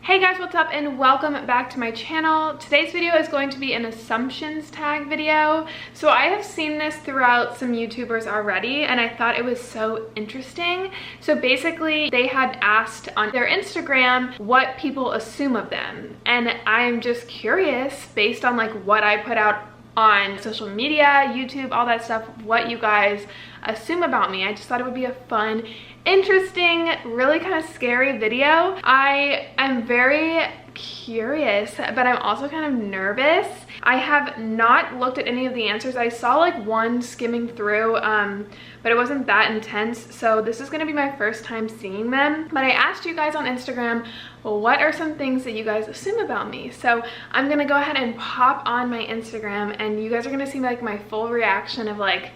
Hey guys, what's up and welcome back to my channel. Today's video is going to be an assumptions tag video. So I have seen this throughout some YouTubers already and I thought it was so interesting. So basically they had asked on their Instagram what people assume of them. And I'm just curious based on like what I put out on social media, YouTube, all that stuff, what you guys assume about me. I just thought it would be a fun, interesting, really kind of scary video. I am very curious, but I'm also kind of nervous. I have not looked at any of the answers. I saw like one skimming through, but it wasn't that intense. So this is gonna be my first time seeing them. But I asked you guys on Instagram, well, what are some things that you guys assume about me? So I'm gonna go ahead and pop on my Instagram and you guys are gonna see like my full reaction of like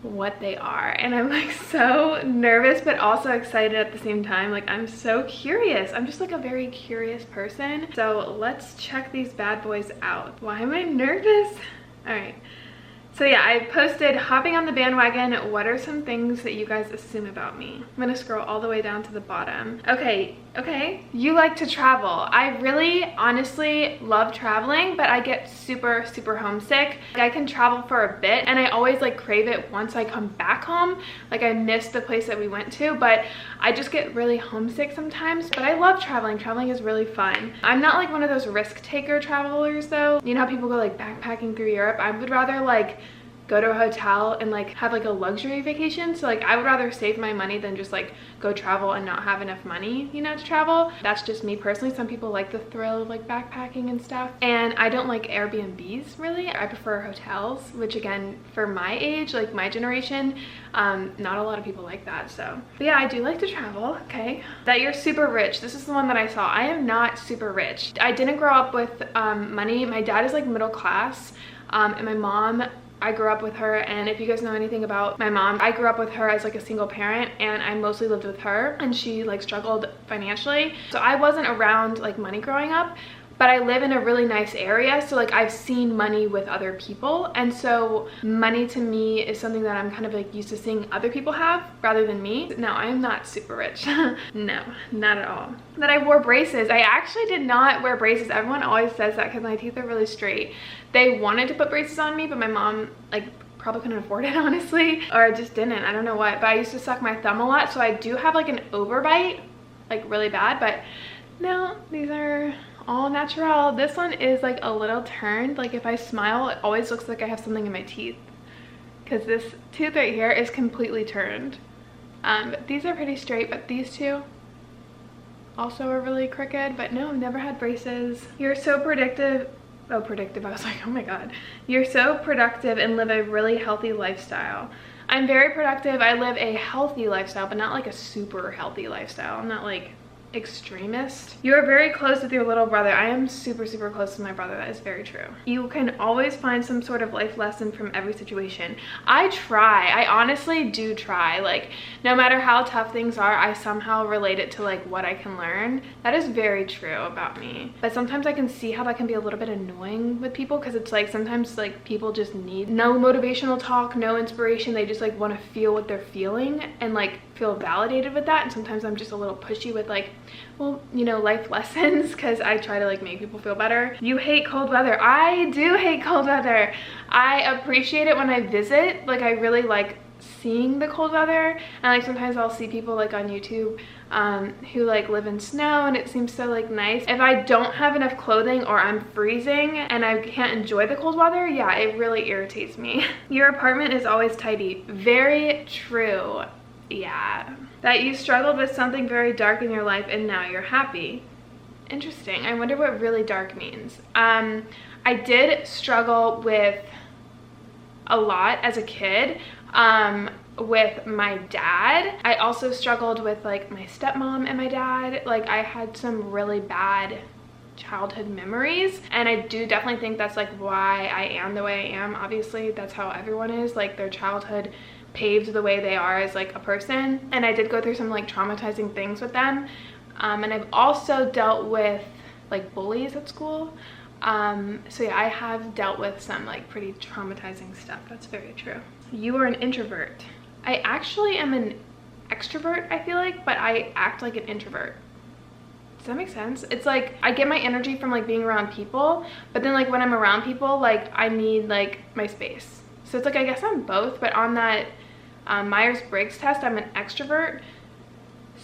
what they are. And I'm like so nervous but also excited at the same time. Like I'm so curious. I'm just like a very curious person. So let's check these bad boys out. Why am I nervous? All right. So yeah, I posted hopping on the bandwagon. What are some things that you guys assume about me? I'm gonna scroll all the way down to the bottom. Okay. You like to travel. I really honestly love traveling, but I get super homesick. Like, I can travel for a bit and I always like crave it once I come back home. Like I miss the place that we went to, but I just get really homesick sometimes. But I love traveling. Traveling is really fun. I'm not like one of those risk taker travelers though. You know how people go like backpacking through Europe? I would rather like go to a hotel and like have like a luxury vacation. So like I would rather save my money than just like go travel and not have enough money, you know, to travel. That's just me personally. Some people like the thrill of like backpacking and stuff. And I don't like Airbnbs really. I prefer hotels, which again, for my age, like my generation, not a lot of people like that. So but yeah, I do like to travel. Okay. That you're super rich. This is the one that I saw. I am not super rich. I didn't grow up with money. My dad is like middle class and my mom, I grew up with her, and if you guys know anything about my mom, I grew up with her as like a single parent and I mostly lived with her and she like struggled financially. So I wasn't around like money growing up, but I live in a really nice area. So like I've seen money with other people. And so money to me is something that I'm kind of like used to seeing other people have rather than me. No, I am not super rich. No, not at all. That I wore braces. I actually did not wear braces. Everyone always says that because my teeth are really straight. They wanted to put braces on me, but my mom like probably couldn't afford it honestly, or I just didn't. I don't know what, but I used to suck my thumb a lot. So I do have like an overbite, like really bad, but no, these are all natural. This one is like a little turned. Like if I smile, it always looks like I have something in my teeth because this tooth right here is completely turned. But these are pretty straight, but these two also are really crooked. But no, I've never had braces. You're so predictive. Oh, predictive. I was like, oh my God. You're so productive and live a really healthy lifestyle. I'm very productive. I live a healthy lifestyle, but not like a super healthy lifestyle. I'm not like extremist. You are very close with your little brother. I am super close to my brother. That is very true. You can always find some sort of life lesson from every situation. I try. I honestly do try. Like no matter how tough things are, I somehow relate it to like what I can learn. That is very true about me. But sometimes I can see how that can be a little bit annoying with people because it's like sometimes like people just need no motivational talk, no inspiration. They just like want to feel what they're feeling and like feel validated with that. And sometimes I'm just a little pushy with like, well, you know, life lessons because I try to like make people feel better. You hate cold weather. I do hate cold weather. I appreciate it when I visit. Like I really like seeing the cold weather, and like sometimes I'll see people like on YouTube who like live in snow and it seems so like nice. If I don't have enough clothing or I'm freezing and I can't enjoy the cold weather, yeah, it really irritates me. Your apartment is always tidy. Very true. Yeah. That you struggled with something very dark in your life and now you're happy. Interesting. I wonder what really dark means. I did struggle with a lot as a kid with my dad. I also struggled with like my stepmom and my dad. Like I had some really bad childhood memories, and I do definitely think that's like why I am the way I am. Obviously that's how everyone is, like their childhood paved the way they are as like a person, and I did go through some like traumatizing things with them, and I've also dealt with like bullies at school, so yeah, I have dealt with some like pretty traumatizing stuff. That's very true. You are an introvert. I actually am an extrovert, I feel like, but I act like an introvert. Does that make sense? It's like I get my energy from like being around people, but then like when I'm around people, like I need like my space. So it's like I guess I'm both, but on that Myers-Briggs test, I'm an extrovert.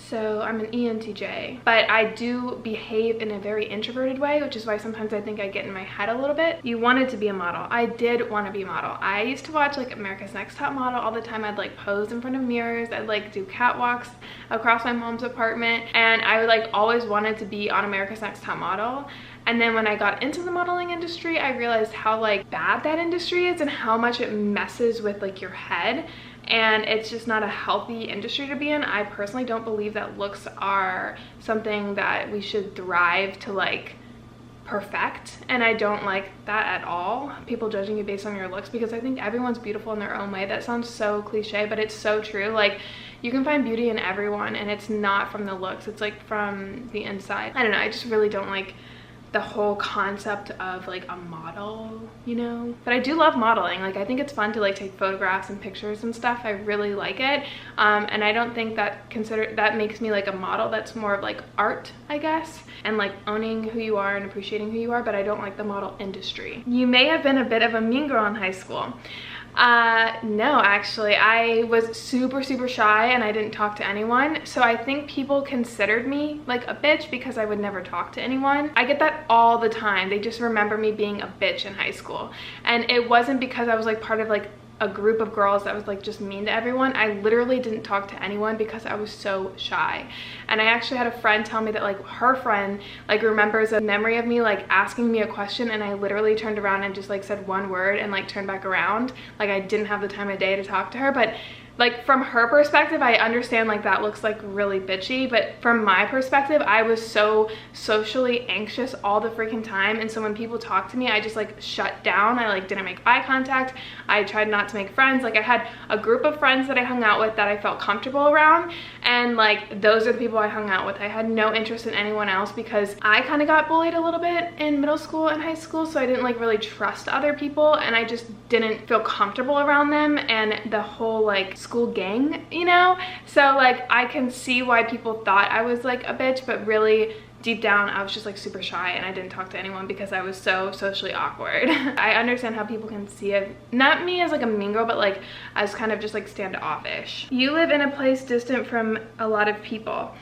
So I'm an ENTJ, but I do behave in a very introverted way, which is why sometimes I think I get in my head a little bit. You wanted to be a model. I did want to be a model. I used to watch like America's Next Top Model all the time. I'd like pose in front of mirrors. I'd like do catwalks across my mom's apartment, and I would like always wanted to be on America's Next Top Model. And then when I got into the modeling industry, I realized how like bad that industry is and how much it messes with like your head. And it's just not a healthy industry to be in. I personally don't believe that looks are something that we should thrive to like perfect, and I don't like that at all, people judging you based on your looks, because I think everyone's beautiful in their own way. That sounds so cliche, but it's so true. Like you can find beauty in everyone, and it's not from the looks, it's like from the inside. I don't know, I just really don't like the whole concept of like a model, you know. But I do love modeling. Like I think it's fun to like take photographs and pictures and stuff. I really like it, and I don't think that that makes me like a model. That's more of like art, I guess, and like owning who you are and appreciating who you are. But I don't like the model industry. You may have been a bit of a mean girl in high school. No, actually, I was super shy and I didn't talk to anyone. So I think people considered me like a bitch because I would never talk to anyone. I get that all the time. They just remember me being a bitch in high school. And it wasn't because I was like part of like a group of girls that was like just mean to everyone. I literally didn't talk to anyone because I was so shy. And I actually had a friend tell me that like her friend like remembers a memory of me like asking me a question, and I literally turned around and just like said one word and like turned back around. Like I didn't have the time of day to talk to her. But like from her perspective, I understand like that looks like really bitchy, but from my perspective, I was so socially anxious all the freaking time. And so when people talk to me, I just like shut down. I like didn't make eye contact. I tried not to make friends. Like I had a group of friends that I hung out with that I felt comfortable around, and like those are the people I hung out with. I had no interest in anyone else because I kind of got bullied a little bit in middle school and high school, so I didn't like really trust other people, and I just didn't feel comfortable around them and the whole like school gang, you know. So like I can see why people thought I was like a bitch, but really deep down I was just like super shy and I didn't talk to anyone because I was so socially awkward. I understand how people can see it, not me as like a mean girl, but like as kind of just like standoffish. You live in a place distant from a lot of people.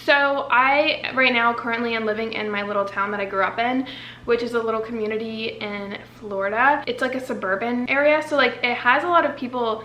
So I right now currently am living in my little town that I grew up in, which is a little community in Florida. It's like a suburban area, so like it has a lot of people,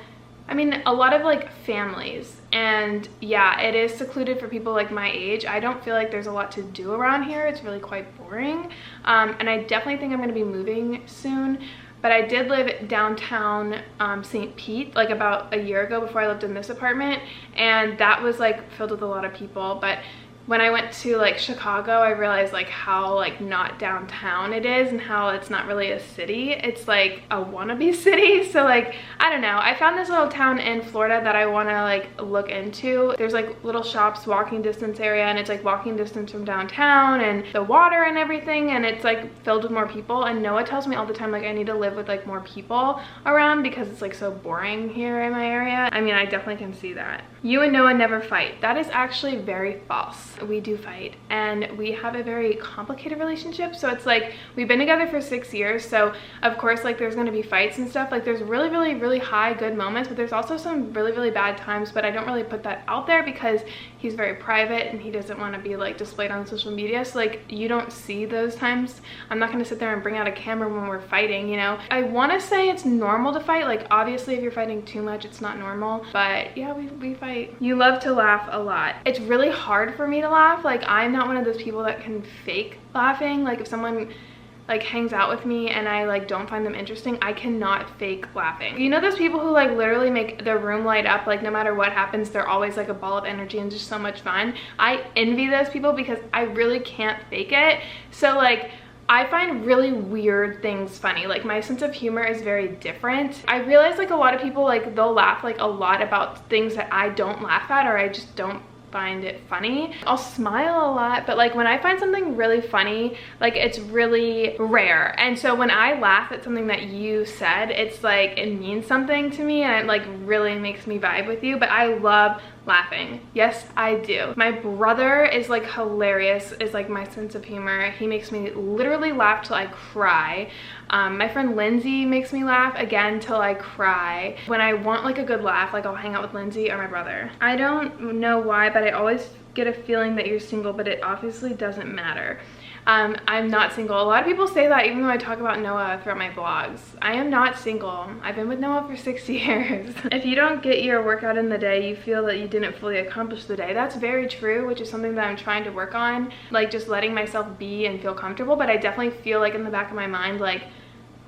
I mean a lot of like families, and yeah, it is secluded for people like my age. I don't feel like there's a lot to do around here. It's really quite boring, and I definitely think I'm going to be moving soon. But I did live downtown St. Pete like about a year ago before I lived in this apartment, and that was like filled with a lot of people. But when I went to like Chicago, I realized like how like not downtown it is and how it's not really a city. It's like a wannabe city. So like, I don't know. I found this little town in Florida that I want to like look into. There's like little shops, walking distance area, and it's like walking distance from downtown and the water and everything. And it's like filled with more people. And Noah tells me all the time, like I need to live with like more people around because it's like so boring here in my area. I mean, I definitely can see that. You and Noah never fight. That is actually very false. We do fight, and we have a very complicated relationship. So it's like we've been together for 6 years, so of course like there's going to be fights and stuff. Like there's really high good moments, but there's also some really bad times, but I don't really put that out there because he's very private and he doesn't want to be like displayed on social media. So like you don't see those times. I'm not going to sit there and bring out a camera when we're fighting, you know. I want to say it's normal to fight. Like obviously if you're fighting too much, it's not normal, but yeah, we fight. You love to laugh a lot. It's really hard for me to laugh. Like I'm not one of those people that can fake laughing. Like if someone like hangs out with me and I like don't find them interesting, I cannot fake laughing. You know those people who like literally make their room light up, like no matter what happens they're always like a ball of energy and just so much fun? I envy those people because I really can't fake it. So like I find really weird things funny. Like my sense of humor is very different. I realize like a lot of people like they'll laugh like a lot about things that I don't laugh at, or I just don't find it funny. I'll smile a lot, but like when I find something really funny, like it's really rare. And so when I laugh at something that you said, it's like it means something to me and it like really makes me vibe with you. But I love laughing. Yes, I do. My brother is like hilarious, is like my sense of humor. He makes me literally laugh till I cry. My friend Lindsay makes me laugh again till I cry. When I want like a good laugh, like I'll hang out with Lindsay or my brother. I don't know why, but I always get a feeling that you're single, but it obviously doesn't matter. I'm not single. A lot of people say that even though I talk about Noah throughout my vlogs. I am not single. I've been with Noah for 6 years. If you don't get your workout in the day, you feel that you didn't fully accomplish the day. That's very true, which is something that I'm trying to work on. Like just letting myself be and feel comfortable, but I definitely feel like in the back of my mind, like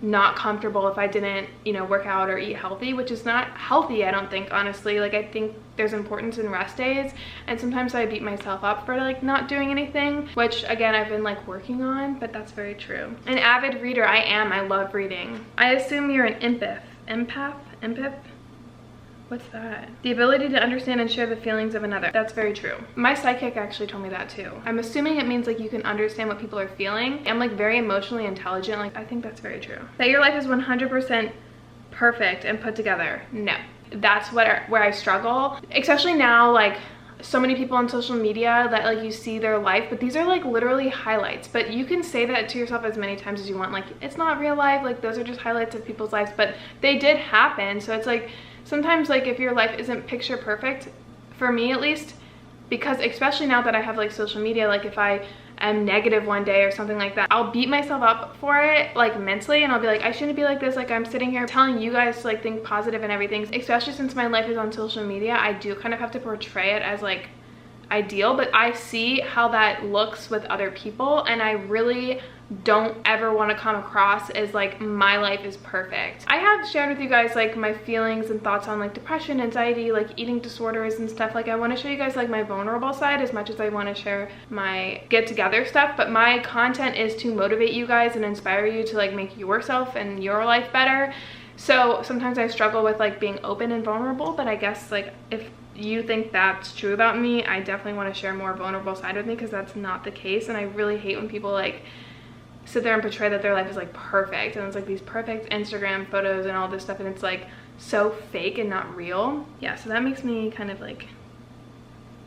not comfortable if I didn't, you know, work out or eat healthy, which is not healthy, I don't think, honestly. Like I think there's importance in rest days, and sometimes I beat myself up for like not doing anything, which again I've been like working on, but that's very true. An avid reader, I am. I love reading. I assume you're an empath. What's that? The ability to understand and share the feelings of another. That's very true. My psychic actually told me that too. I'm assuming it means like you can understand what people are feeling. I'm like very emotionally intelligent. Like I think that's very true. That your life is 100% perfect and put together. No. That's where I struggle. Especially now, like so many people on social media that like you see their life, but these are like literally highlights. But you can say that to yourself as many times as you want. Like it's not real life. Like those are just highlights of people's lives, but they did happen. So it's like, sometimes like if your life isn't picture perfect, for me at least, because especially now that I have like social media, like if I am negative one day or something like that, I'll beat myself up for it like mentally, and I'll be like, I shouldn't be like this. Like I'm sitting here telling you guys to like think positive and everything, especially since my life is on social media. I do kind of have to portray it as like ideal, but I see how that looks with other people, and I really don't ever want to come across as like my life is perfect. I have shared with you guys like my feelings and thoughts on like depression, anxiety, like eating disorders and stuff. Like I want to show you guys like my vulnerable side as much as I want to share my get together stuff, but my content is to motivate you guys and inspire you to like make yourself and your life better. So sometimes I struggle with like being open and vulnerable, but I guess like if you think that's true about me, I definitely want to share more vulnerable side with me, because that's not the case. And I really hate when people like sit there and portray that their life is like perfect, and it's like these perfect Instagram photos and all this stuff, and it's like so fake and not real. Yeah, so that makes me kind of like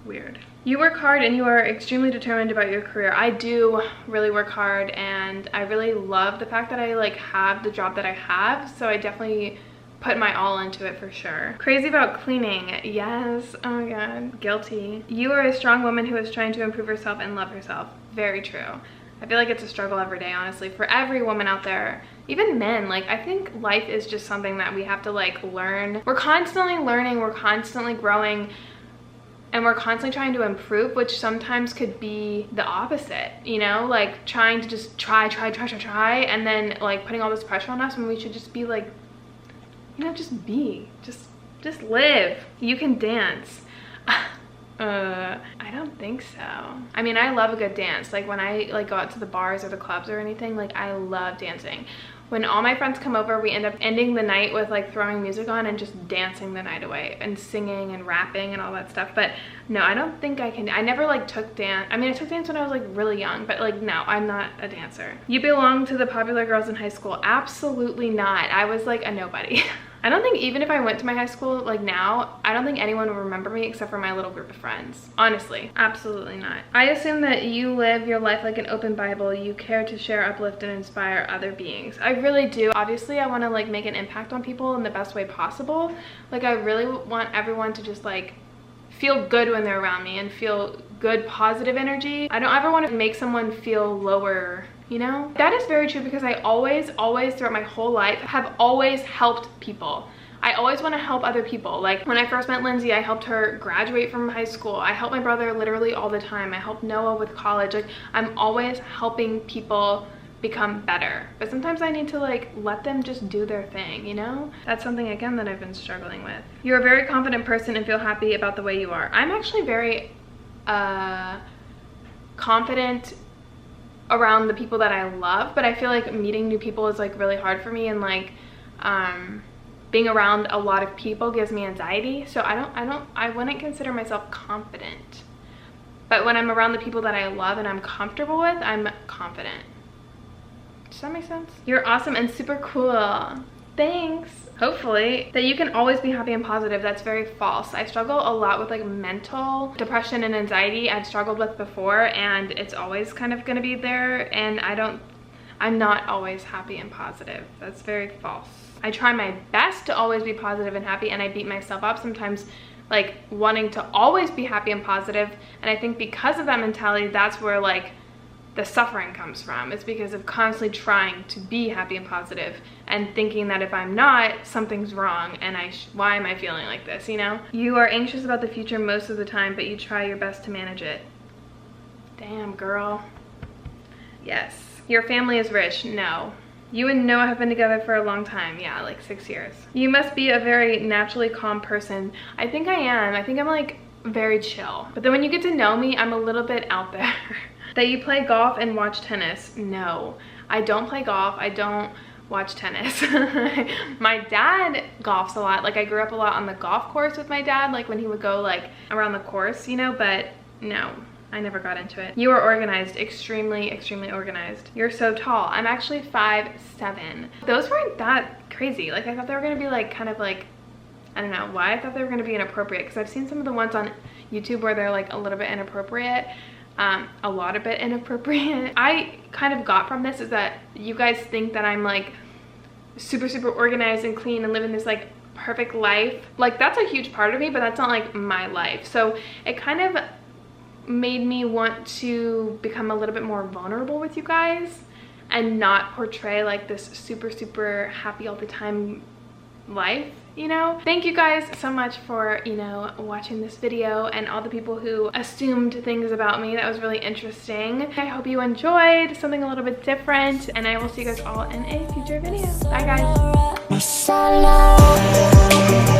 weird. You work hard and you are extremely determined about your career. I do really work hard, and I really love the fact that I like have the job that I have, so I definitely put my all into it for sure. Crazy about cleaning. Yes. Oh my god. Guilty. You are a strong woman who is trying to improve herself and love herself. Very true. I feel like it's a struggle every day, honestly, for every woman out there. Even men. Like I think life is just something that we have to like learn. We're constantly learning, we're constantly growing, and we're constantly trying to improve, which sometimes could be the opposite, you know, like trying to just try, and then like putting all this pressure on us when we should just be like, you know, just be, just live. You can dance. I don't think so. I mean, I love a good dance. Like when I like go out to the bars or the clubs or anything, like I love dancing. When all my friends come over, we end up ending the night with like throwing music on and just dancing the night away and singing and rapping and all that stuff. But no, I don't think I can. I never like took dance. I mean, I took dance when I was like really young, but like no, I'm not a dancer. You belong to the popular girls in high school. Absolutely not. I was like a nobody. I don't think even if I went to my high school like now, I don't think anyone would remember me except for my little group of friends. Honestly, absolutely not. I assume that you live your life like an open Bible. You care to share, uplift, and inspire other beings. I really do. Obviously, I want to like make an impact on people in the best way possible. Like I really want everyone to just like feel good when they're around me and feel good, positive energy. I don't ever want to make someone feel lower, you know? That is very true, because I always throughout my whole life have always helped people. I always want to help other people. Like when I first met Lindsay, I helped her graduate from high school. I help my brother literally all the time. I help Noah with college. Like I'm always helping people become better, but sometimes I need to like let them just do their thing, you know? That's something again that I've been struggling with. You're a very confident person and feel happy about the way you are. I'm actually very confident around the people that I love, but I feel like meeting new people is like really hard for me, and like being around a lot of people gives me anxiety, so I wouldn't consider myself confident. But when I'm around the people that I love and I'm comfortable with, I'm confident. Does that make sense? You're awesome and super cool. Thanks. Hopefully that you can always be happy and positive. That's very false. I struggle a lot with like mental depression and anxiety. I've struggled with before, and it's always kind of going to be there, and I'm not always happy and positive. That's very false. I try my best to always be positive and happy, and I beat myself up sometimes like wanting to always be happy and positive. And I think because of that mentality, that's where like the suffering comes from. It's because of constantly trying to be happy and positive and thinking that if I'm not, something's wrong, and why am I feeling like this, you know? You are anxious about the future most of the time, but you try your best to manage it. Damn, girl. Yes. Your family is rich. No. You and Noah have been together for a long time. Yeah, like 6 years. You must be a very naturally calm person. I think I am. I think I'm like very chill. But then when you get to know me, I'm a little bit out there. That you play golf and watch tennis. No, I don't play golf. I don't watch tennis. My dad golfs a lot. Like I grew up a lot on the golf course with my dad, like when he would go like around the course, you know, but no, I never got into it. You are organized, extremely, extremely organized. You're so tall. I'm actually 5'7". Those weren't that crazy. Like I thought they were gonna be like kind of like, I don't know why I thought they were gonna be inappropriate, because I've seen some of the ones on YouTube where they're like a little bit inappropriate. A lot of it inappropriate. I kind of got from this is that you guys think that I'm like super, super organized and clean and living this like perfect life. Like that's a huge part of me, but that's not like my life. So it kind of made me want to become a little bit more vulnerable with you guys and not portray like this super, super happy all the time life, you know? Thank you guys so much for, you know, watching this video, and all the people who assumed things about me. That was really interesting. I hope you enjoyed something a little bit different, and I will see you guys all in a future video. Bye guys.